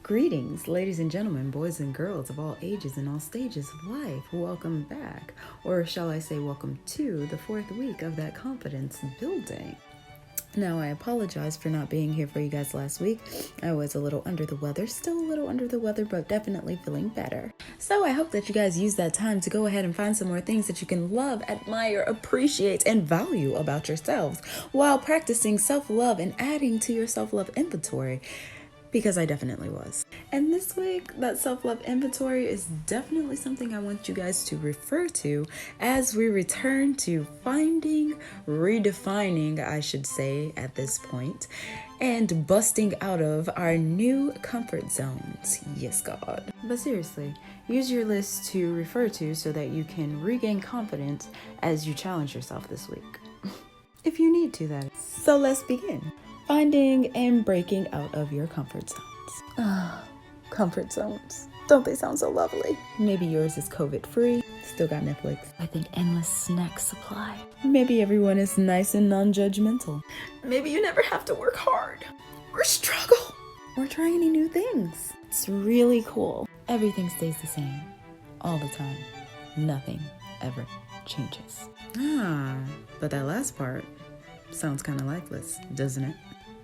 Greetings, ladies and gentlemen, boys and girls of all ages and all stages of life. Welcome back, or shall I say welcome to the 4th week of that confidence building. Now, I apologize for not being here for you guys last week. I was a little under the weather, still a little under the weather, but definitely feeling better. So I hope that you guys use that time to go ahead and find some more things that you can love, admire, appreciate, and value about yourselves while practicing self-love and adding to your self-love inventory. Because I definitely was. And this week, that self-love inventory is definitely something I want you guys to refer to as we return to finding, redefining, I should say at this point, and busting out of our new comfort zones. Yes, God. But seriously, use your list to refer to so that you can regain confidence as you challenge yourself this week. If you need to, that is. So let's begin. Finding and breaking out of your comfort zones. Comfort zones. Don't they sound so lovely? Maybe yours is COVID-free, still got Netflix. I think endless snack supply. Maybe everyone is nice and non-judgmental. Maybe you never have to work hard or struggle or try any new things. It's really cool. Everything stays the same all the time. Nothing ever changes. But that last part sounds kind of lifeless, doesn't it?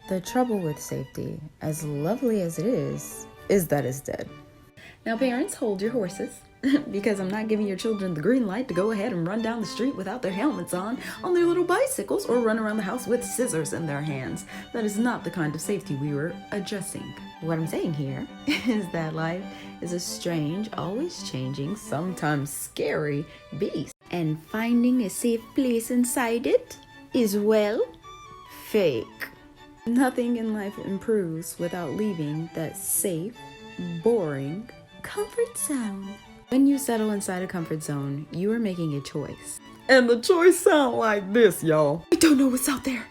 The trouble with safety, as lovely as it is that it's dead. Now, parents, hold your horses, because I'm not giving your children the green light to go ahead and run down the street without their helmets on their little bicycles, or run around the house with scissors in their hands. That is not the kind of safety we were addressing. What I'm saying here is that life is a strange, always changing, sometimes scary beast. And finding a safe place inside it is, well, fake. Nothing in life improves without leaving that safe, boring comfort zone. When you settle inside a comfort zone, you are making a choice. And the choice sounds like this, y'all. I don't know what's out there,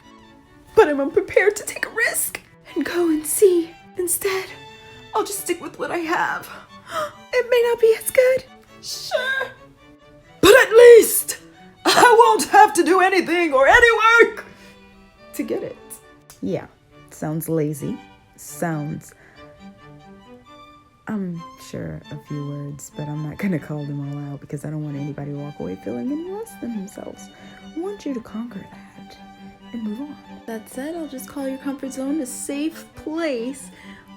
but I'm unprepared to take a risk and go and see. Instead, I'll just stick with what I have. It may not be as good, sure, but at least I won't have to do anything or any work to get it. Yeah, sounds lazy. I'm sure a few words, but I'm not going to call them all out because I don't want anybody to walk away feeling any less than themselves. I want you to conquer that and move on. That said, I'll just call your comfort zone a safe place,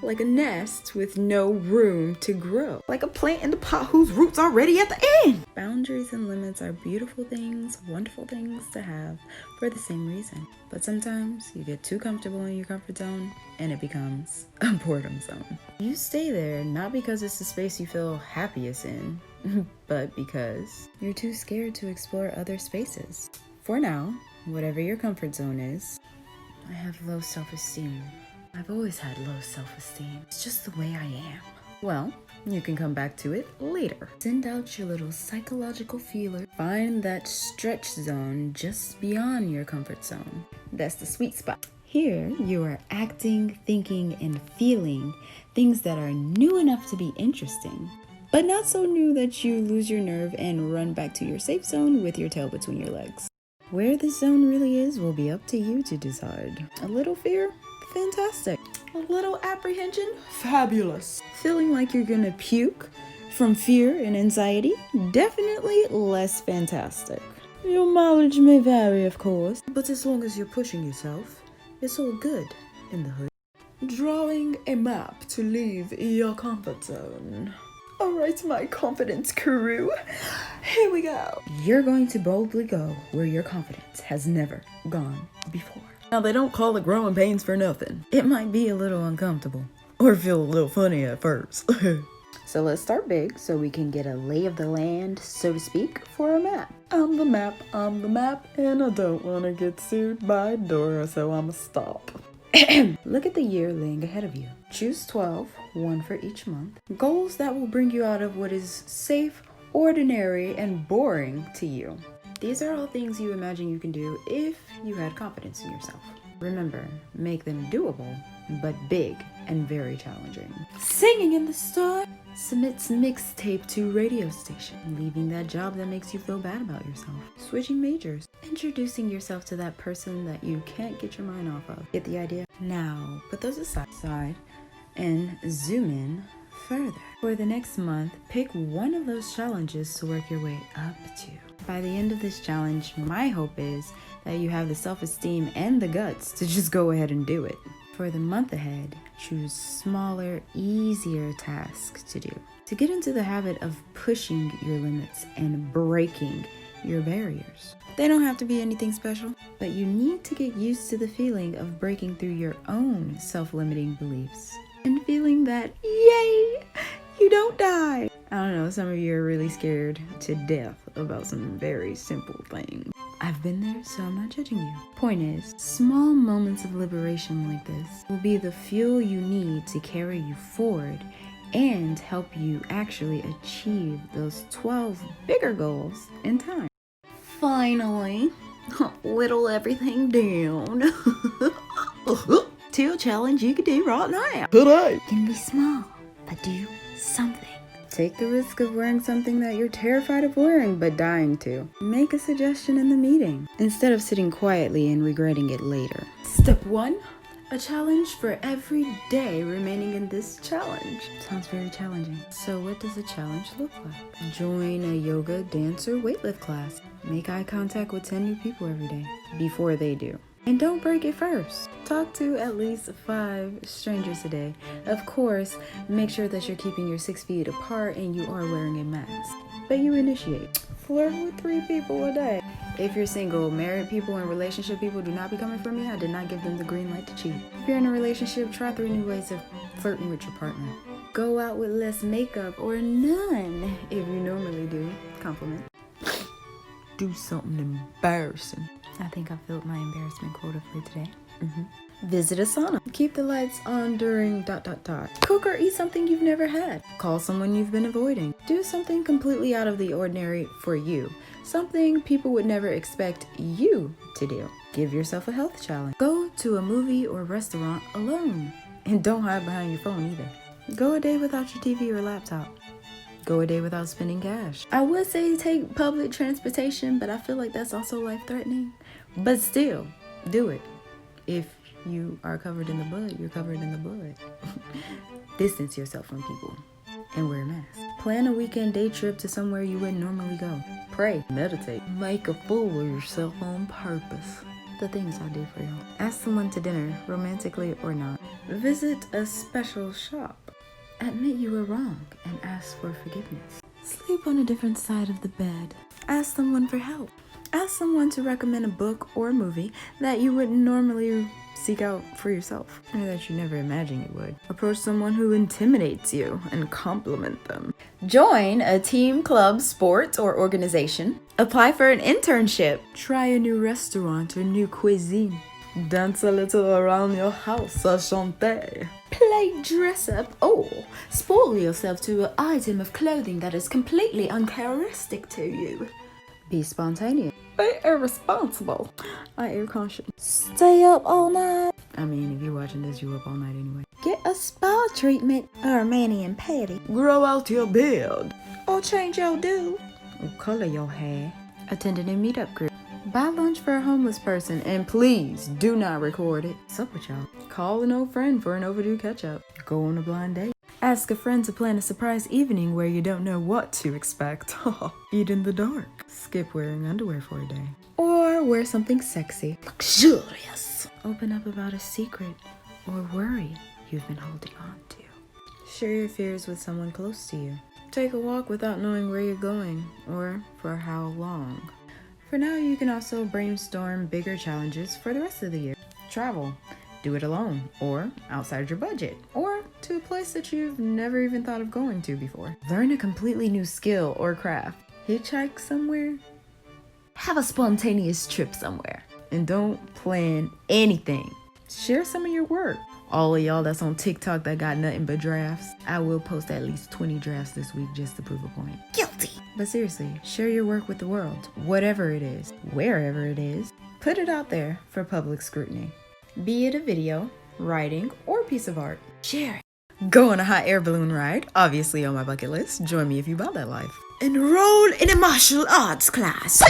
like a nest with no room to grow. Like a plant in the pot whose roots are ready at the end. Boundaries and limits are beautiful things, wonderful things to have for the same reason. But sometimes you get too comfortable in your comfort zone and it becomes a boredom zone. You stay there not because it's the space you feel happiest in, but because you're too scared to explore other spaces. For now, whatever your comfort zone is, I have low self-esteem. I've always had low self-esteem. It's just the way I am. Well, you can come back to it later. Send out your little psychological feeler. Find that stretch zone just beyond your comfort zone. That's the sweet spot. Here, you are acting, thinking, and feeling things that are new enough to be interesting, but not so new that you lose your nerve and run back to your safe zone with your tail between your legs. Where this zone really is will be up to you to decide. A little fear? Fantastic. A little apprehension? Fabulous. Feeling like you're gonna puke from fear and anxiety? Definitely less fantastic. Your mileage may vary, of course, but as long as you're pushing yourself, it's all good in the hood. Drawing a map to leave your comfort zone. Alright, my confidence crew, here we go. You're going to boldly go where your confidence has never gone before. Now, they don't call it growing pains for nothing. It might be a little uncomfortable or feel a little funny at first. So let's start big so we can get a lay of the land, so to speak, for a map. I'm the map, and I don't want to get sued by Dora, so I'ma stop. Look at the year laying ahead of you. Choose 12, one for each month. Goals that will bring you out of what is safe, ordinary, and boring to you. These are all things you imagine you can do if you had confidence in yourself. Remember, make them doable, but big and very challenging. Singing in the store. Submits mixtape to radio station. Leaving that job that makes you feel bad about yourself. Switching majors. Introducing yourself to that person that you can't get your mind off of. Get the idea? Now, put those aside and zoom in further. For the next month, pick one of those challenges to work your way up to. By the end of this challenge, my hope is that you have the self-esteem and the guts to just go ahead and do it. For the month ahead, choose smaller, easier tasks to do. To get into the habit of pushing your limits and breaking your barriers. They don't have to be anything special, but you need to get used to the feeling of breaking through your own self-limiting beliefs and feeling that, yay, you don't die. I don't know, some of you are really scared to death about some very simple things. I've been there, so I'm not judging you. Point is, small moments of liberation like this will be the fuel you need to carry you forward and help you actually achieve those 12 bigger goals in time. Finally, whittle everything down to a challenge you can do right now. Today. It can be small, but do something. Take the risk of wearing something that you're terrified of wearing but dying to. Make a suggestion in the meeting instead of sitting quietly and regretting it later. Step 1. A challenge for every day remaining in this challenge. Sounds very challenging. So what does a challenge look like? Join a yoga, dance, or weightlift class. Make eye contact with 10 new people every day before they do. And don't break it first. Talk to at least 5 strangers a day. Of course, make sure that you're keeping your 6 feet apart and you are wearing a mask. But you initiate. Flirt with 3 people a day. If you're single, married people and relationship people do not be coming for me. I did not give them the green light to cheat. If you're in a relationship, try 3 new ways of flirting with your partner. Go out with less makeup or none if you normally do. Compliment. Do something embarrassing. I think I filled my embarrassment quota for today. Visit a sauna. Keep the lights on during ... Cook or eat something you've never had. Call someone you've been avoiding. Do something completely out of the ordinary for you. Something people would never expect you to do. Give yourself a health challenge. Go to a movie or restaurant alone. And don't hide behind your phone either. Go a day without your TV or laptop. Go a day without spending cash. I would say take public transportation, but I feel like that's also life-threatening. But still, do it. If you are covered in the blood, you're covered in the blood. Distance yourself from people and wear a mask. Plan a weekend day trip to somewhere you wouldn't normally go. Pray, meditate, make a fool of yourself on purpose. The things I do for you. Ask someone to dinner, romantically or not. Visit a special shop. Admit you were wrong and ask for forgiveness. Sleep on a different side of the bed. Ask someone for help. Ask someone to recommend a book or movie that you wouldn't normally seek out for yourself, or that you never imagined you would. Approach someone who intimidates you and compliment them. Join a team, club, sport, or organization. Apply for an internship. Try a new restaurant or new cuisine. Dance a little around your house, chante. Play dress up or spoil yourself to an item of clothing that is completely uncharacteristic to you. Be spontaneous. Be irresponsible. I air caution. Stay up all night. I mean, if you're watching this, you up all night anyway. Get a spa treatment or a mani and pedi. Grow out your beard. Or change your do. Or color your hair. Attend a new meetup group. Buy lunch for a homeless person and please do not record it. What's up with y'all? Call an old friend for an overdue catch-up. Go on a blind date. Ask a friend to plan a surprise evening where you don't know what to expect. Eat in the dark. Skip wearing underwear for a day. Or wear something sexy. Luxurious. Open up about a secret or worry you've been holding on to. Share your fears with someone close to you. Take a walk without knowing where you're going or for how long. For now, you can also brainstorm bigger challenges for the rest of the year. Travel. Do it alone, or outside your budget, or to a place that you've never even thought of going to before. Learn a completely new skill or craft. Hitchhike somewhere. Have a spontaneous trip somewhere. And don't plan anything. Share some of your work. All of y'all that's on TikTok that got nothing but drafts, I will post at least 20 drafts this week just to prove a point. Guilty! But seriously, share your work with the world. Whatever it is, wherever it is, put it out there for public scrutiny. Be it a video, writing, or piece of art. Share it. Go on a hot air balloon ride, obviously on my bucket list. Join me if you about that life. Enroll in a martial arts class.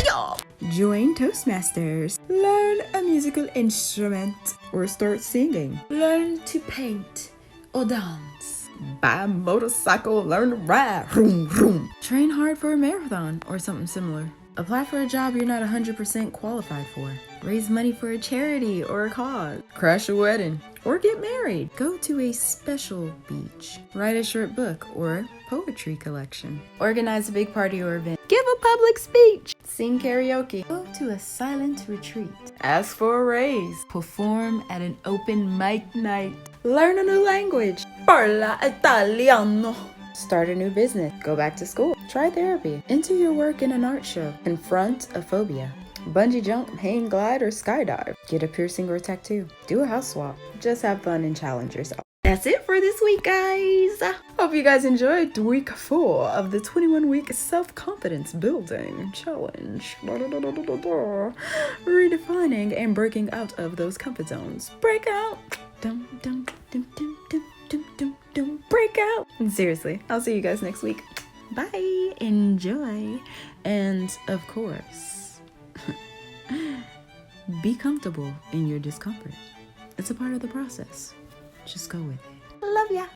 Join Toastmasters. Learn a musical instrument or start singing. Learn to paint or dance. Buy a motorcycle, learn to ride. Vroom, vroom. Train hard for a marathon or something similar. Apply for a job you're not 100% qualified for. Raise money for a charity or a cause. Crash a wedding. Or get married. Go to a special beach. Write a short book or poetry collection. Organize a big party or event. Give a public speech. Sing karaoke. Go to a silent retreat. Ask for a raise. Perform at an open mic night. Learn a new language. Parla italiano. Start a new business. Go back to school. Try therapy. Enter your work in an art show. Confront a phobia. Bungee jump, hang glide, or skydive. Get a piercing or tattoo. Do a house swap. Just have fun and challenge yourself. That's it for this week, guys. Hope you guys enjoyed week 4 of the 21-week self-confidence building challenge. Redefining and breaking out of those comfort zones. Break out. Dum, dum, dum, dum, dum, dum, dum, dum. Break out. Seriously, I'll see you guys next week. Bye. Enjoy. And of course, be comfortable in your discomfort. It's a part of the process. Just go with it. Love ya.